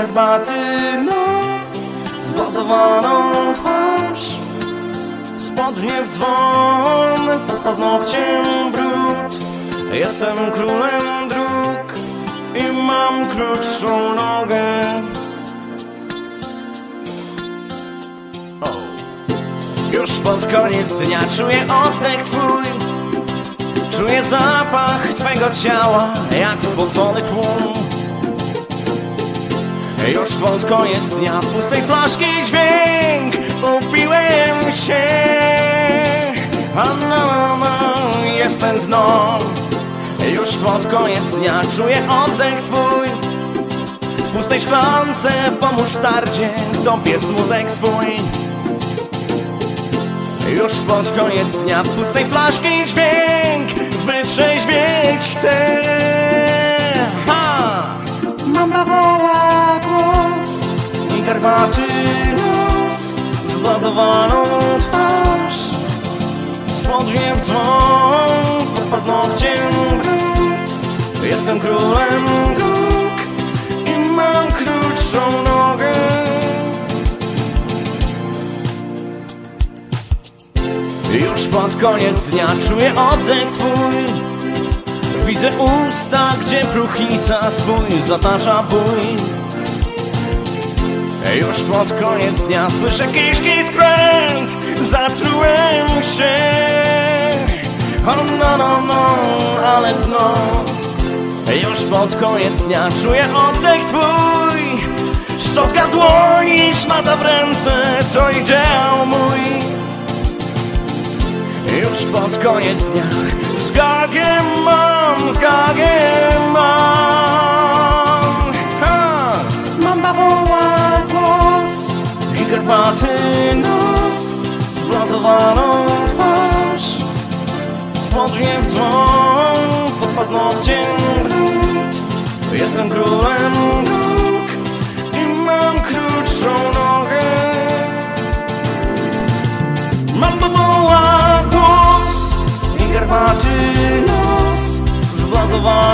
garbaty nos, zblazowaną twarz, spodnie w dzwon, pod paznokciem brud. Jestem królem dróg i mam krótszą nogę. Już pod koniec dnia czuję oddech twój, czuję zapach twego ciała jak spocony tłum. Już pod koniec dnia pustej flaszki dźwięk, upiłem się. A no, jest ten dno. Już pod koniec dnia czuję oddech twój, w pustej szklance po musztardzie topię smutek swój. Już pod koniec dnia pustej flaszki dźwięk, wytrzeźwieć chcę. Ha! Mamba woła głos i garbaty nos, zblazowaną twarz, spodnie w dzwon, pod paznokciem brud. Jestem królem dróg i mam krótszą nogę. Już pod koniec dnia czuję oddech twój, widzę usta, gdzie próchnica swój zatacza bój. Już pod koniec dnia słyszę kiszki skręt, zatrułem się. O no, no, no, ale dno. Już pod koniec dnia czuję oddech twój, szczotka w dłoni, szmata w ręce, to ideał mój. Już pod koniec dnia zgagę mam, zgagę mam. Ha! Mamba woła głos i garbaty nos, zblazowaną twarz, spodnie w dzwon, pod paznokciem brud. Jestem królem dróg i mam krótszą nogę. Mamba woła głos i garbaty nos, zblazowany